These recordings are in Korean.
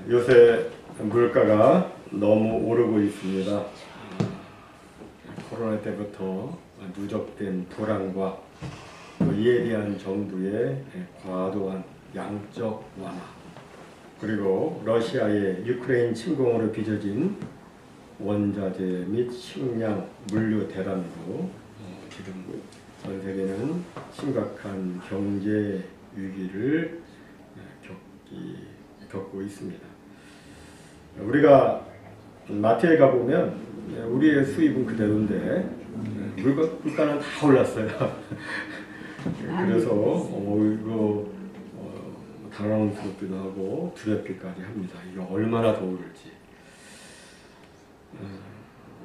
요새 물가가 너무 오르고 있습니다. 코로나 때부터 누적된 불안과 이에 대한 정부의 과도한 양적 완화, 그리고 러시아의 유크레인 침공으로 빚어진 원자재 및 식량, 물류 대란으로 지금 전 세계는 심각한 경제 위기를 겪고 있습니다. 우리가 마트에 가보면 우리의 수입은 그대로인데 물가는 다 올랐어요. 그래서 이거 당황스럽기도 하고 두렵기까지 합니다. 이거 얼마나 더 오를지.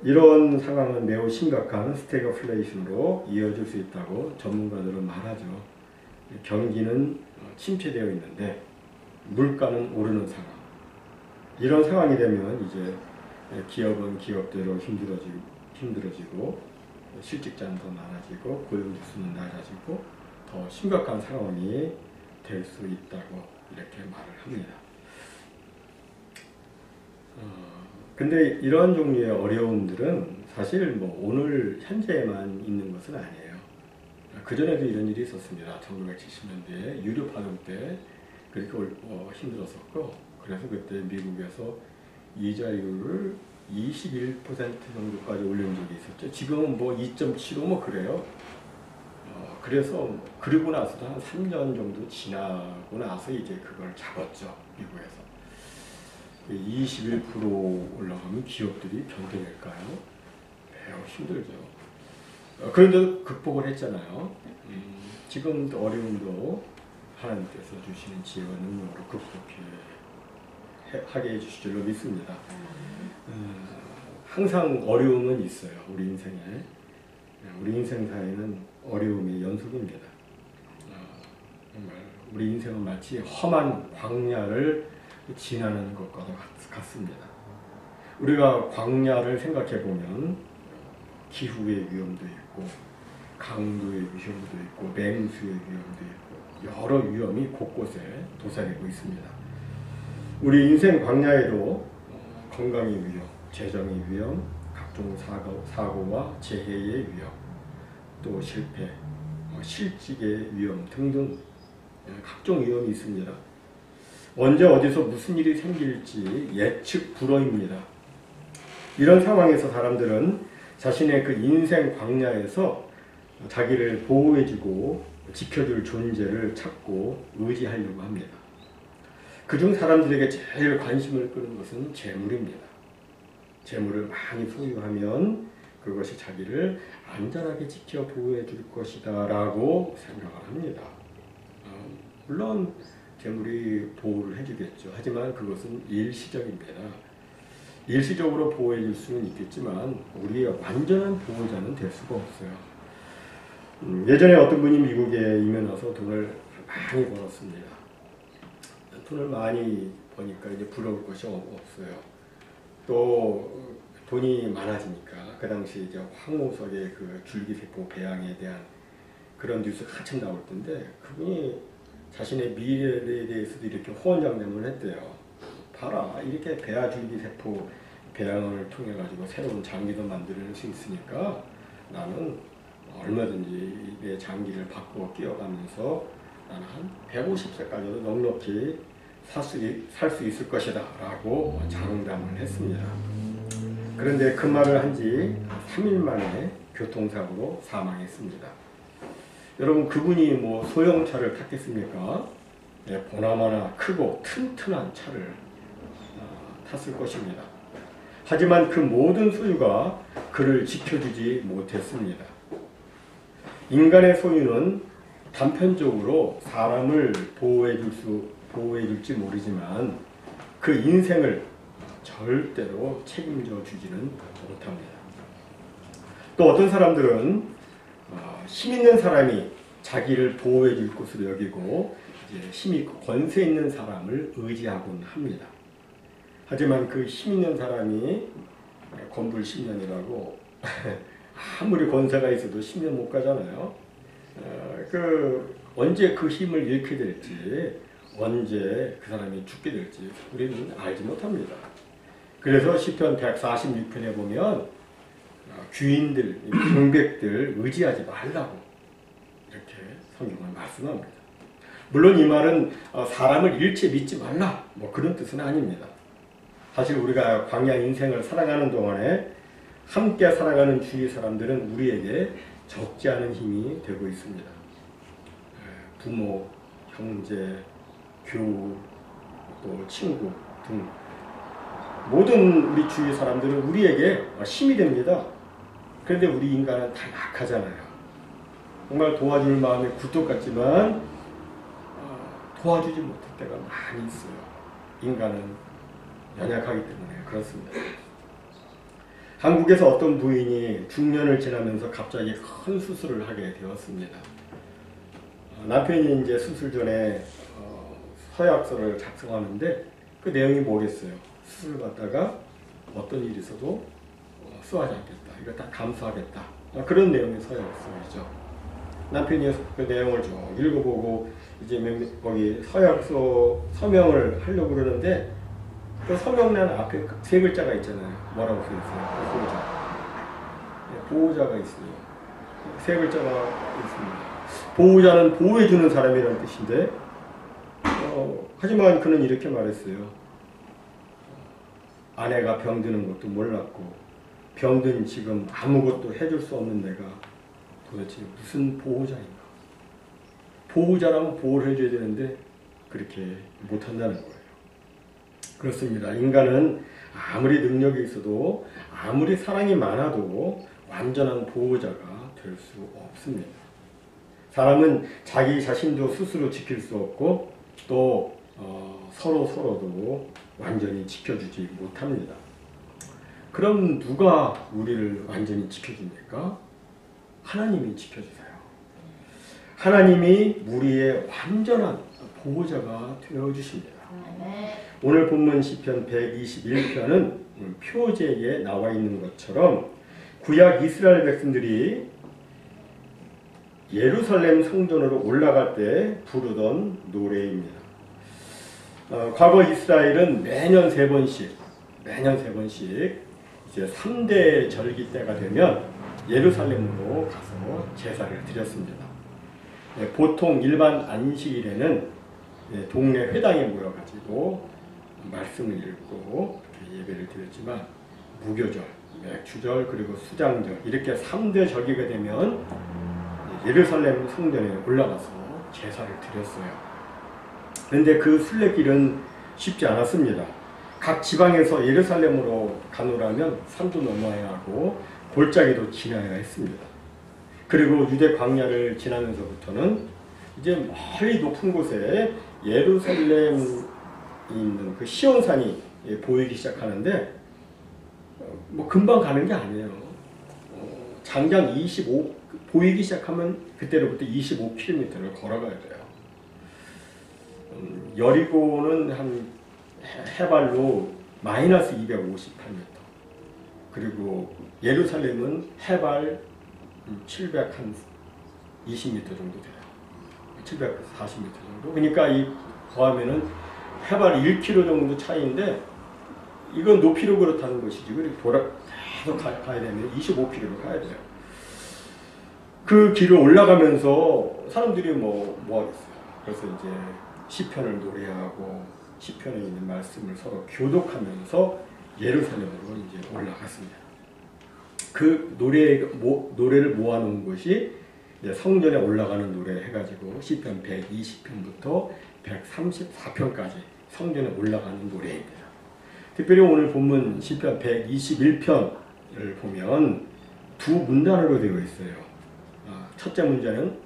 이런 상황은 매우 심각한 스태그플레이션으로 이어질 수 있다고 전문가들은 말하죠. 경기는 침체되어 있는데 물가는 오르는 상황. 이런 상황이 되면 이제 기업은 기업대로 힘들어지고 실직자는 더 많아지고 고용지수는 낮아지고 더 심각한 상황이 될 수 있다고 이렇게 말을 합니다. 근데 이런 종류의 어려움들은 사실 오늘 현재에만 있는 것은 아니에요. 그전에도 이런 일이 있었습니다. 1970년대에 유류 파동 때 그렇게 힘들었었고, 그래서 그때 미국에서 이자율을 21% 정도까지 올린 적이 있었죠. 지금은 2.75 그래요. 그래서 그러고 나서도 한 3년 정도 지나고 나서 이제 그걸 잡았죠. 미국에서. 21% 올라가면 기업들이 견뎌낼까요? 매우 힘들죠. 그런데 극복을 했잖아요. 지금 어려움도 하나님께서 주시는 지혜와 능력으로 극복하게 해주실 줄로 믿습니다. 항상 어려움은 있어요. 우리 인생에. 우리 인생사에는 어려움의 연속입니다. 정말 우리 인생은 마치 험한 광야를 지나는 것과 같습니다. 우리가 광야를 생각해 보면 기후의 위험도 있고 강도의 위험도 있고 맹수의 위험도 있고 여러 위험이 곳곳에 도사리고 있습니다. 우리 인생 광야에도 건강의 위험, 재정의 위험, 각종 사고와 재해의 위험, 또 실패, 실직의 위험 등등 각종 위험이 있습니다. 언제 어디서 무슨 일이 생길지 예측 불허입니다. 이런 상황에서 사람들은 자신의 그 인생 광야에서 자기를 보호해주고 지켜줄 존재를 찾고 의지하려고 합니다. 그중 사람들에게 제일 관심을 끄는 것은 재물입니다. 재물을 많이 소유하면 그것이 자기를 안전하게 지켜 보호해 줄 것이다 라고 생각을 합니다. 물론 재물이 보호를 해주겠죠. 하지만 그것은 일시적입니다. 일시적으로 보호해 줄 수는 있겠지만 우리의 완전한 보호자는 될 수가 없어요. 예전에 어떤 분이 미국에 이민 와서 돈을 많이 벌었습니다. 돈을 많이 버니까 이제 부러울 것이 없어요. 또 돈이 많아지니까 그 당시 이제 황우석의 그 줄기세포 배양에 대한 그런 뉴스가 한참 나올 텐데 그분이 자신의 미래에 대해서도 이렇게 호언장담을 했대요. 봐라, 이렇게 배아줄기세포 배양을 통해 가지고 새로운 장기도 만들 수 있으니까 나는 얼마든지 내 장기를 바꾸어 끼워가면서 나는 한 150세까지도 넉넉히 살 수 있을 것이다 라고 장담을 했습니다. 그런데 그 말을 한 지 3일 만에 교통사고로 사망했습니다. 여러분, 그분이 소형차를 탔겠습니까? 네, 보나마나 크고 튼튼한 차를 탔을 것입니다. 하지만 그 모든 소유가 그를 지켜주지 못했습니다. 인간의 소유는 단편적으로 사람을 보호해줄지 모르지만 그 인생을 절대로 책임져 주지는 못합니다. 또 어떤 사람들은 힘 있는 사람이 자기를 보호해 줄 것으로 여기고 이제 힘 있고 권세 있는 사람을 의지하곤 합니다. 하지만 그 힘 있는 사람이 건불 10년이라고 아무리 권세가 있어도 10년 못 가잖아요. 언제 그 힘을 잃게 될지 언제 그 사람이 죽게 될지 우리는 알지 못합니다. 그래서 시편 146편에 보면 귀인들, 병백들 의지하지 말라고 이렇게 성경은 말씀합니다. 물론 이 말은 사람을 일체 믿지 말라 뭐 그런 뜻은 아닙니다. 사실 우리가 광야 인생을 살아가는 동안에 함께 살아가는 주위 사람들은 우리에게 적지 않은 힘이 되고 있습니다. 부모, 형제, 교우, 또 친구 등 모든 우리 주위 사람들은 우리에게 힘이 됩니다. 그런데 우리 인간은 다 약하잖아요. 정말 도와줄 마음이 굴뚝 같지만 도와주지 못할 때가 많이 있어요. 인간은 연약하기 때문에 그렇습니다. 한국에서 어떤 부인이 중년을 지나면서 갑자기 큰 수술을 하게 되었습니다. 남편이 이제 수술 전에 서약서를 작성하는데 그 내용이 뭐겠어요? 수술 받다가 어떤 일이 있어도 수하지 않겠다. 이거 다 감수하겠다. 그런 내용의 서약서이죠. 남편이 그 내용을 쭉 읽어보고 이제 거기 서약서 서명을 하려고 그러는데 그 서명란 앞에 세 글자가 있잖아요. 뭐라고 써 있어요? 보호자. 보호자가 있어요. 세 글자가 있습니다. 보호자는 보호해주는 사람이라는 뜻인데 하지만 그는 이렇게 말했어요. 아내가 병드는 것도 몰랐고 병든 지금 아무것도 해줄 수 없는 내가 도대체 무슨 보호자인가. 보호자라면 보호를 해줘야 되는데 그렇게 못한다는 거예요. 그렇습니다. 인간은 아무리 능력이 있어도 아무리 사랑이 많아도 완전한 보호자가 될 수 없습니다. 사람은 자기 자신도 스스로 지킬 수 없고 또 서로도 완전히 지켜주지 못합니다. 그럼 누가 우리를 완전히 지켜줍니까? 하나님이 지켜주세요. 하나님이 우리의 완전한 보호자가 되어주십니다. 오늘 본문 시편 121편은 표제에 나와 있는 것처럼 구약 이스라엘 백성들이 예루살렘 성전으로 올라갈 때 부르던 노래입니다. 과거 이스라엘은 매년 세 번씩 이제 3대 절기 때가 되면 예루살렘으로 가서 제사를 드렸습니다. 보통 일반 안식일에는 동네 회당에 모여가지고 말씀을 읽고 예배를 드렸지만 무교절, 맥주절 그리고 수장절 이렇게 3대 절기가 되면 예루살렘 성전에 올라가서 제사를 드렸어요. 그런데 그 순례길은 쉽지 않았습니다. 각 지방에서 예루살렘으로 가노라면 산도 넘어야 하고 골짜기도 지나야 했습니다. 그리고 유대 광야를 지나면서부터는 이제 멀리 높은 곳에 예루살렘이 있는 그 시온산이 보이기 시작하는데 뭐 금방 가는 게 아니에요. 장장 25 보이기 시작하면 그때로부터 25km를 걸어가야 돼요. 여리고는 한 해발로 마이너스 258m 그리고 예루살렘은 해발 720m 정도 돼요. 740m 정도. 그러니까 이 더하면은 해발 1km 정도 차이인데 이건 높이로 그렇다는 것이지. 그리고 계속 가야 되면 25km로 가야 돼요. 그 길을 올라가면서 사람들이 뭐 하겠어요. 그래서 이제 시편을 노래하고 시편에 있는 말씀을 서로 교독하면서 예루살렘으로 이제 올라갔습니다. 그 노래를 모아놓은 것이 성전에 올라가는 노래 해가지고 시편 120편부터 134편까지 성전에 올라가는 노래입니다. 특별히 오늘 본문 시편 121편을 보면 두 문단으로 되어 있어요. 첫째 문단은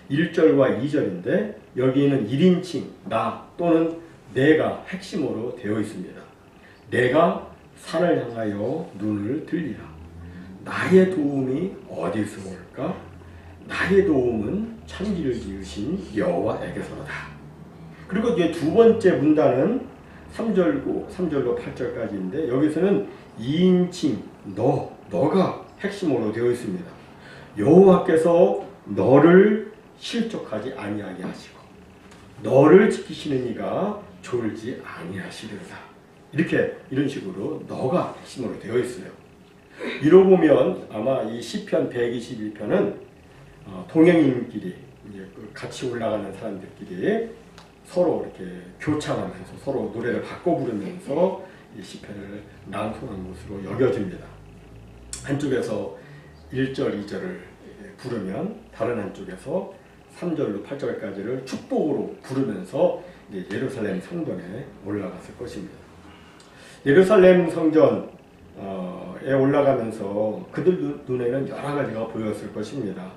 1절과 2절인데 여기에는 1인칭 나 또는 내가 핵심으로 되어 있습니다. 내가 산을 향하여 눈을 들리라. 나의 도움이 어디서 올까? 나의 도움은 천지를 지으신 여호와에게서로다. 그리고 이제 두 번째 문단은 3절로 8절까지인데 여기서는 2인칭 너가 핵심으로 되어 있습니다. 여호와께서 너를 실족하지 아니하게 하시고 너를 지키시는 이가 졸지 아니하시리로다. 이런 식으로 너가 핵심으로 되어 있어요. 이로 보면 아마 이 시편 121편은 동행인끼리 이제 같이 올라가는 사람들끼리 서로 이렇게 교차하면서 서로 노래를 바꿔 부르면서 이 시편을 낭송한 것으로 여겨집니다. 한쪽에서 1절, 2절을 부르면 다른 한쪽에서 3절로 8절까지를 축복으로 부르면서 이제 예루살렘 성전에 올라갔을 것입니다. 예루살렘 성전에 올라가면서 그들 눈에는 여러 가지가 보였을 것입니다.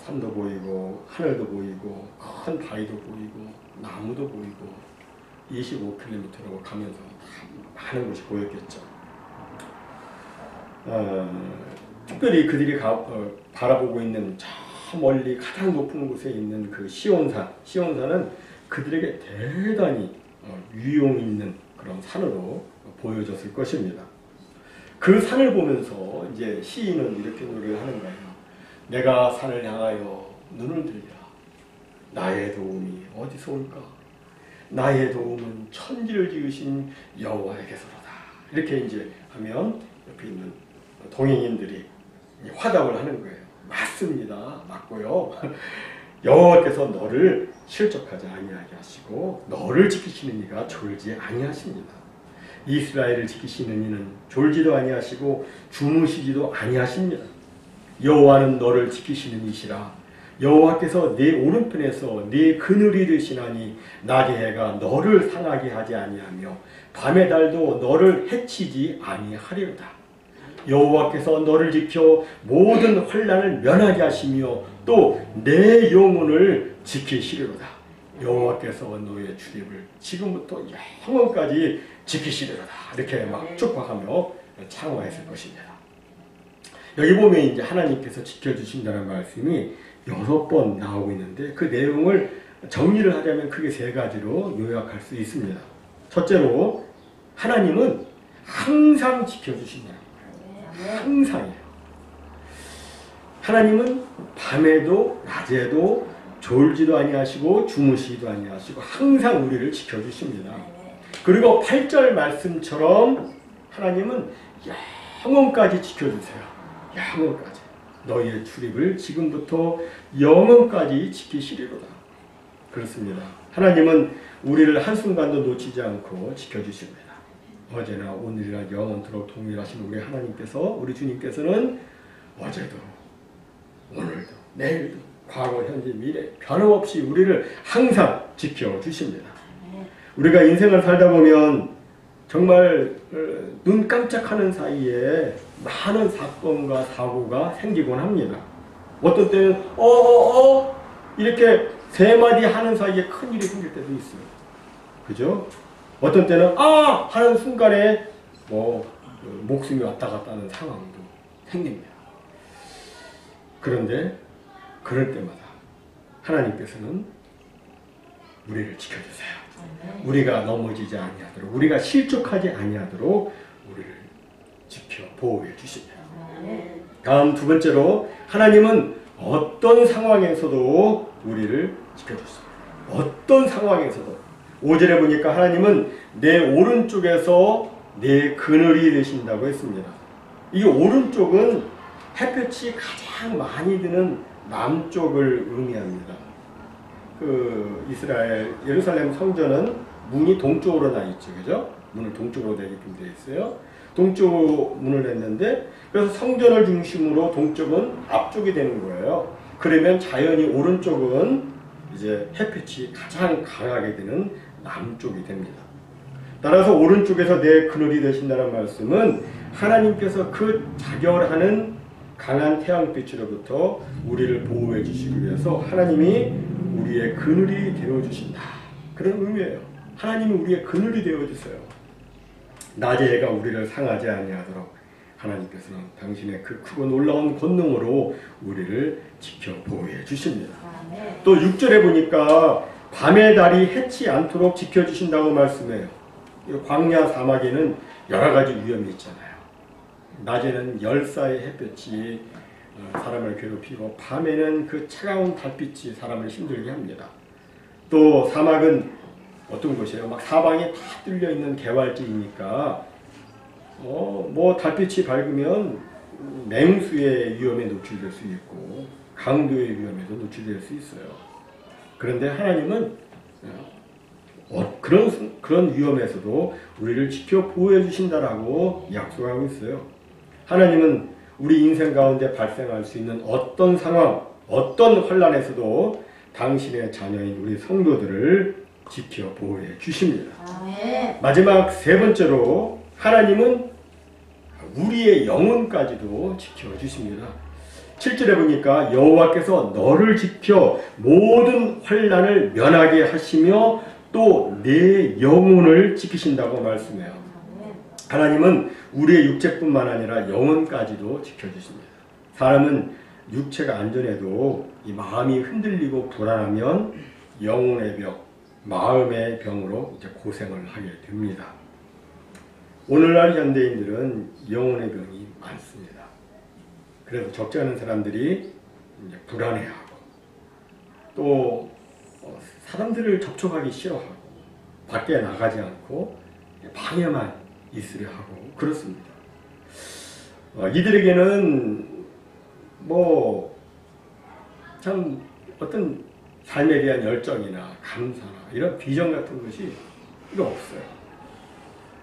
산도 보이고 하늘도 보이고 큰 바위도 보이고 나무도 보이고 25km로 가면서 많은 것이 보였겠죠. 특별히 그들이 바라보고 있는 저 멀리 가장 높은 곳에 있는 그 시온산은 그들에게 대단히 위용 있는 그런 산으로 보여졌을 것입니다. 그 산을 보면서 이제 시인은 이렇게 노래를 하는 거예요. 내가 산을 향하여 눈을 들리라. 나의 도움이 어디서 올까? 나의 도움은 천지를 지으신 여호와에게서로다. 이렇게 이제 하면 옆에 있는 동행인들이 화답을 하는 거예요. 맞습니다. 맞고요. 여호와께서 너를 실족하지 아니하게 하시고 너를 지키시는 이가 졸지 아니하십니다. 이스라엘을 지키시는 이는 졸지도 아니하시고 주무시지도 아니하십니다. 여호와는 너를 지키시는 이시라. 여호와께서 네 오른편에서 네 그늘이 되시나니 낮의 해가 너를 상하게 하지 아니하며 밤의 달도 너를 해치지 아니하리로다. 여호와께서 너를 지켜 모든 환난을 면하게 하시며 또 내 영혼을 지키시리로다. 여호와께서 너의 출입을 지금부터 영원까지 지키시리로다. 이렇게 막 축복하며 창화했을 것입니다. 여기 보면 이제 하나님께서 지켜주신다는 말씀이 6번 나오고 있는데 그 내용을 정리를 하자면 크게 3가지로 요약할 수 있습니다. 첫째로 하나님은 항상 지켜주신다는 거예요. 항상이에요. 하나님은 밤에도 낮에도 졸지도 아니하시고 주무시지도 아니하시고 항상 우리를 지켜주십니다. 그리고 8절 말씀처럼 하나님은 영원까지 지켜주세요. 영원까지. 너희의 출입을 지금부터 영원까지 지키시리로다. 그렇습니다. 하나님은 우리를 한순간도 놓치지 않고 지켜주십니다. 어제나 오늘이나 영원토록 동일하신 우리 하나님께서, 우리 주님께서는 어제도 오늘도 내일도 과거 현재 미래 변함없이 우리를 항상 지켜주십니다. 우리가 인생을 살다 보면 정말 눈 깜짝하는 사이에 많은 사건과 사고가 생기곤 합니다. 어떤 때는 이렇게 3마디 하는 사이에 큰일이 생길 때도 있어요. 그죠? 어떤 때는 하는 순간에 목숨이 왔다 갔다 하는 상황도 생깁니다. 그런데 그럴 때마다 하나님께서는 우리를 지켜주세요. 우리가 넘어지지 아니하도록, 우리가 실족하지 아니하도록 우리를 지켜 보호해 주십니다. 다음 2번째로 하나님은 어떤 상황에서도 우리를 지켜주십니다. 어떤 상황에서도. 5절에 보니까 하나님은 내 오른쪽에서 내 그늘이 되신다고 했습니다. 이 오른쪽은 햇볕이 가장 많이 드는 남쪽을 의미합니다. 이스라엘 예루살렘 성전은 문이 동쪽으로 나 있죠, 그죠? 문을 동쪽으로 내게끔 되어 있어요. 동쪽으로 문을 냈는데 그래서 성전을 중심으로 동쪽은 앞쪽이 되는 거예요. 그러면 자연히 오른쪽은 이제 햇빛이 가장 강하게 되는 남쪽이 됩니다. 따라서 오른쪽에서 내 그늘이 되신다는 말씀은 하나님께서 그 자결하는 강한 태양빛으로부터 우리를 보호해 주시기 위해서 하나님이 우리의 그늘이 되어주신다. 그런 의미예요. 하나님이 우리의 그늘이 되어주세요. 낮의 해가 우리를 상하지 아니하도록 하나님께서는 당신의 그 크고 놀라운 권능으로 우리를 지켜 보호해 주십니다. 또 6절에 보니까 밤의 달이 해치 않도록 지켜주신다고 말씀해요. 광야 사막에는 여러 가지 위험이 있잖아요. 낮에는 열사의 햇볕이 사람을 괴롭히고 밤에는 그 차가운 달빛이 사람을 힘들게 합니다. 또 사막은 어떤 곳이에요? 막 사방이 다 뚫려 있는 개활지이니까 뭐 달빛이 밝으면 맹수의 위험에 노출될 수 있고 강도의 위험에도 노출될 수 있어요. 그런데 하나님은 그런 위험에서도 우리를 지켜 보호해 주신다라고 약속하고 있어요. 하나님은 우리 인생 가운데 발생할 수 있는 어떤 상황, 어떤 환난에서도 당신의 자녀인 우리 성도들을 지켜 보호해 주십니다. 마지막 세 번째로 하나님은 우리의 영혼까지도 지켜주십니다. 7절에 보니까 여호와께서 너를 지켜 모든 환난을 면하게 하시며 또 내 영혼을 지키신다고 말씀해요. 하나님은 우리의 육체뿐만 아니라 영혼까지도 지켜주십니다. 사람은 육체가 안전해도 이 마음이 흔들리고 불안하면 영혼의 병, 마음의 병으로 이제 고생을 하게 됩니다. 오늘날 현대인들은 영혼의 병이 많습니다. 그래서 적지 않은 사람들이 이제 불안해하고 또 사람들을 접촉하기 싫어하고 밖에 나가지 않고 방에만 있으려 하고 그렇습니다. 이들에게는 뭐 참 어떤 삶에 대한 열정이나 감사나 이런 비전 같은 것이 없어요.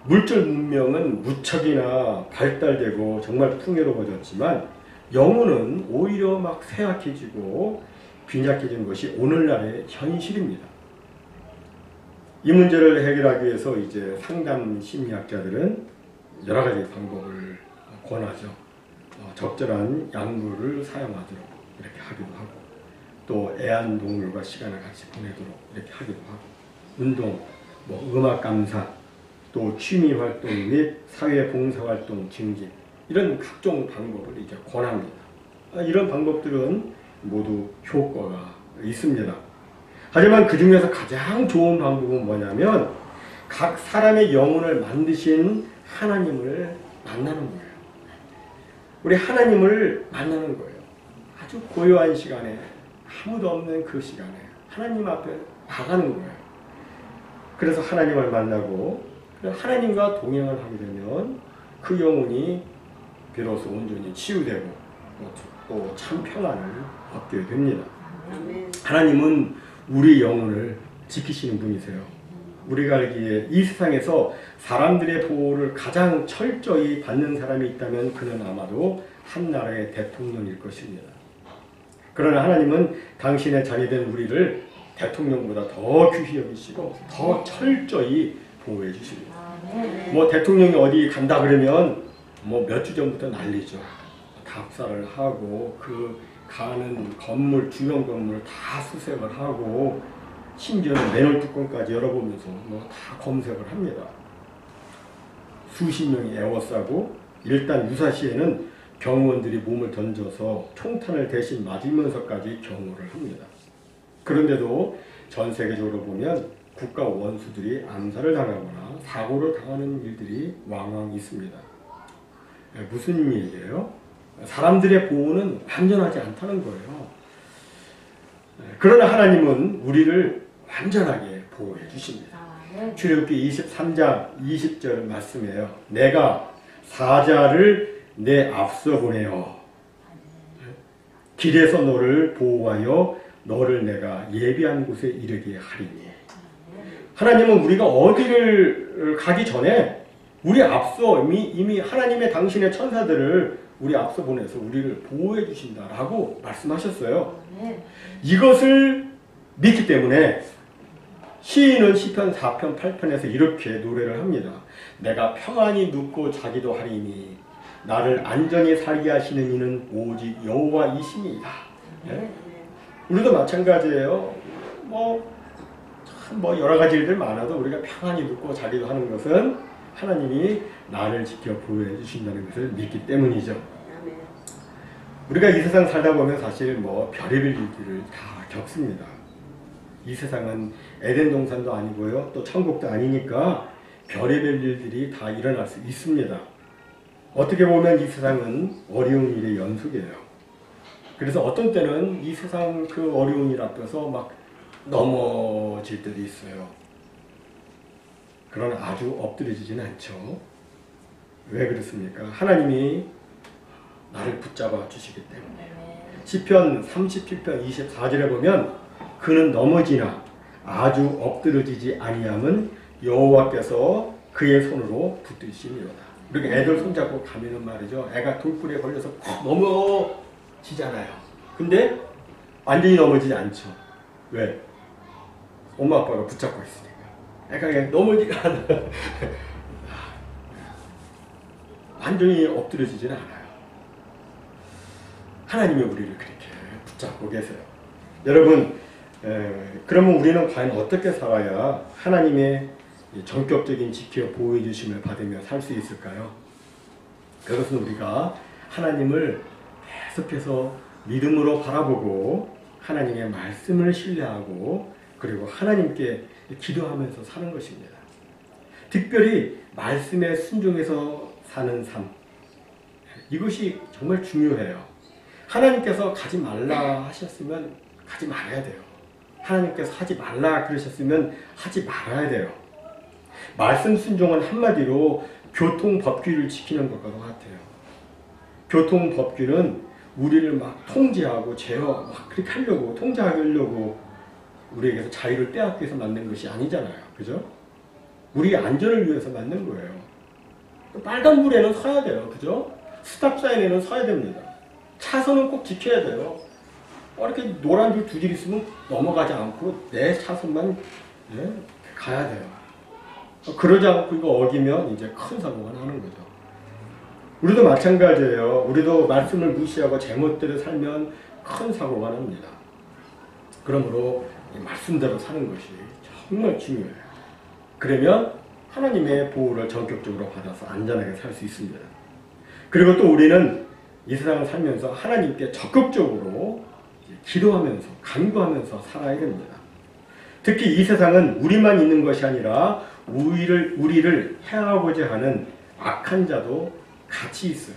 물질 문명은 무척이나 발달되고 정말 풍요로워졌지만 영혼은 오히려 막 쇠약해지고 빈약해진 것이 오늘날의 현실입니다. 이 문제를 해결하기 위해서 이제 상담 심리학자들은 여러 가지 방법을 권하죠. 적절한 약물을 사용하도록 이렇게 하기도 하고 또 애완동물과 시간을 같이 보내도록 이렇게 하기도 하고 운동, 뭐 음악 감상, 또 취미 활동 및 사회 봉사 활동 증진 이런 각종 방법을 이제 권합니다. 이런 방법들은 모두 효과가 있습니다. 하지만 그 중에서 가장 좋은 방법은 뭐냐면 각 사람의 영혼을 만드신 하나님을 만나는 거예요. 우리 하나님을 만나는 거예요. 아주 고요한 시간에 아무도 없는 그 시간에 하나님 앞에 나가는 거예요. 그래서 하나님을 만나고 하나님과 동행을 하게 되면 그 영혼이 비로소 온전히 치유되고 또 참 평안을 얻게 됩니다. 하나님은 우리 영혼을 지키시는 분이세요. 우리가 알기에 이 세상에서 사람들의 보호를 가장 철저히 받는 사람이 있다면 그는 아마도 한 나라의 대통령일 것입니다. 그러나 하나님은 당신의 자녀된 우리를 대통령보다 더 귀히 여기시고 더 철저히 보호해 주십니다. 뭐 대통령이 어디 간다 그러면 뭐 몇 주 전부터 난리죠. 답사를 하고 그 가는 건물, 주변 건물 다 수색을 하고 심지어는 맨홀 뚜껑까지 열어보면서 뭐 다 검색을 합니다. 수십 명이 에워싸고 일단 유사시에는 경호원들이 몸을 던져서 총탄을 대신 맞으면서까지 경호를 합니다. 그런데도 전 세계적으로 보면 국가 원수들이 암살을 당하거나 사고를 당하는 일들이 왕왕 있습니다. 무슨 얘기예요? 사람들의 보호는 완전하지 않다는 거예요. 그러나 하나님은 우리를 완전하게 보호해 주십니다. 출애굽기 23장 20절 말씀이에요. 내가 사자를 내 앞서 보내어 길에서 너를 보호하여 너를 내가 예비한 곳에 이르게 하리니. 하나님은 우리가 어디를 가기 전에 우리 앞서 이미 하나님의 당신의 천사들을 우리 앞서 보내서 우리를 보호해 주신다라고 말씀하셨어요. 이것을 믿기 때문에 시인은 시편 4편 8편에서 이렇게 노래를 합니다. 내가 평안히 눕고 자기도 하리니 나를 안전히 살게 하시는 이는 오직 여호와이시니이다. 네? 우리도 마찬가지예요. 뭐 여러 가지 일들 많아도 우리가 평안히 눕고 자기도 하는 것은 하나님이 나를 지켜 보호해 주신다는 것을 믿기 때문이죠. 우리가 이 세상 살다 보면 사실 뭐 별의별 일들을 다 겪습니다. 이 세상은 에덴 동산도 아니고요, 또 천국도 아니니까 별의별 일들이 다 일어날 수 있습니다. 어떻게 보면 이 세상은 어려운 일의 연속이에요. 그래서 어떤 때는 이 세상 그 어려운 일 앞에서 막 넘어질 때도 있어요. 그러나 아주 엎드려지지는 않죠. 왜 그렇습니까? 하나님이 나를 붙잡아 주시기 때문에. 시편 37편 24절에 보면 그는 넘어지나 아주 엎드러지지 아니함은 여호와께서 그의 손으로 붙드시니로다. 이렇게 애들 손잡고 가면은 말이죠. 애가 돌불에 걸려서 넘어지잖아요. 근데 완전히 넘어지지 않죠. 왜? 엄마 아빠가 붙잡고 있으니까. 애가 그냥 넘어지가 않아요. 완전히 엎드려지지는 않아요. 하나님이 우리를 그렇게 붙잡고 계세요. 여러분, 그러면 우리는 과연 어떻게 살아야 하나님의 전격적인 지켜 보호해 주심을 받으며 살 수 있을까요? 그것은 우리가 하나님을 계속해서 믿음으로 바라보고 하나님의 말씀을 신뢰하고 그리고 하나님께 기도하면서 사는 것입니다. 특별히 말씀에 순종해서 사는 삶, 이것이 정말 중요해요. 하나님께서 가지 말라 하셨으면 가지 말아야 돼요. 하나님께서 하지 말라 그러셨으면 하지 말아야 돼요. 말씀 순종은 한마디로 교통법규를 지키는 것과 같아요. 교통법규는 우리를 막 통제하고 제어 막 그렇게 하려고 통제하려고 우리에게서 자유를 빼앗기 위해서 만든 것이 아니잖아요. 그죠? 우리의 안전을 위해서 만든 거예요. 빨간불에는 서야 돼요. 그죠? 스탑사인에는 서야 됩니다. 차선은 꼭 지켜야 돼요. 이렇게 노란 줄 두 줄 있으면 넘어가지 않고 내 차선만 가야 돼요. 그러지 않고 이거 어기면 이제 큰 사고가 나는 거죠. 우리도 마찬가지예요. 우리도 말씀을 무시하고 제멋대로 살면 큰 사고가 납니다. 그러므로 말씀대로 사는 것이 정말 중요해요. 그러면 하나님의 보호를 전격적으로 받아서 안전하게 살 수 있습니다. 그리고 또 우리는 이 세상을 살면서 하나님께 적극적으로 기도하면서 간구하면서 살아야 됩니다. 특히 이 세상은 우리만 있는 것이 아니라 우리를 해하고자 하는 악한 자도 같이 있어요.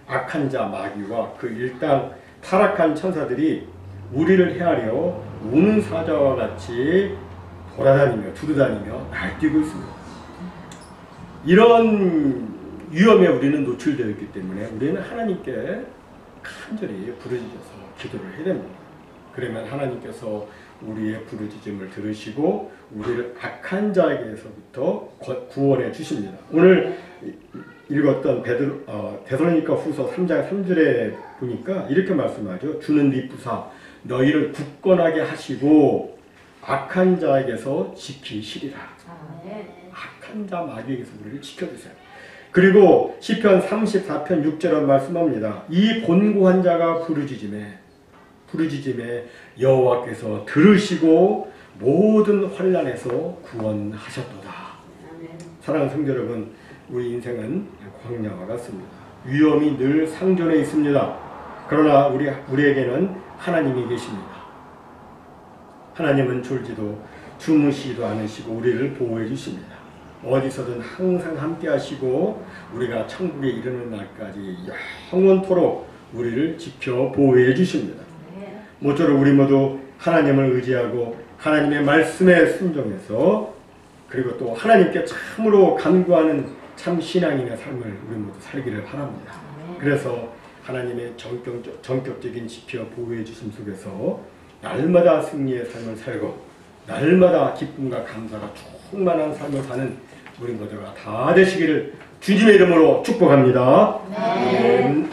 악한 자 마귀와 그 일당 타락한 천사들이 우리를 해하려 우는 사자와 같이 돌아다니며 두루다니며 날뛰고 있습니다. 이런 위험에 우리는 노출되어 있기 때문에 우리는 하나님께 간절히 부르짖어서 기도를 해야 됩니다. 그러면 하나님께서 우리의 부르짖음을 들으시고 우리를 악한 자에게서부터 구원해 주십니다. 오늘 읽었던 데살로니가 후서 3장 3절에 보니까 이렇게 말씀하죠. 주는 네 부사 너희를 굳건하게 하시고 악한 자에게서 지키시리라. 악한 자 마귀에게서 우리를 지켜주세요. 그리고 시편 34편 6절은 말씀합니다. 이 곤고한 자가 부르짖음에 여호와께서 들으시고 모든 환난에서 구원하셨도다. 사랑하는 성도 여러분, 우리 인생은 광야와 같습니다. 위험이 늘 상존해 있습니다. 그러나 우리에게는 하나님이 계십니다. 하나님은 졸지도 주무시지도 않으시고 우리를 보호해 주십니다. 어디서든 항상 함께 하시고 우리가 천국에 이르는 날까지 영원토록 우리를 지켜 보호해 주십니다. 모쪼록 우리 모두 하나님을 의지하고 하나님의 말씀에 순종해서 그리고 또 하나님께 참으로 간구하는 참 신앙인의 삶을 우리 모두 살기를 바랍니다. 그래서 하나님의 전격적인 지켜 보호해 주심 속에서 날마다 승리의 삶을 살고 날마다 기쁨과 감사가 충만한 삶을 사는 우리 모두가 다 되시기를 주님의 이름으로 축복합니다. 네.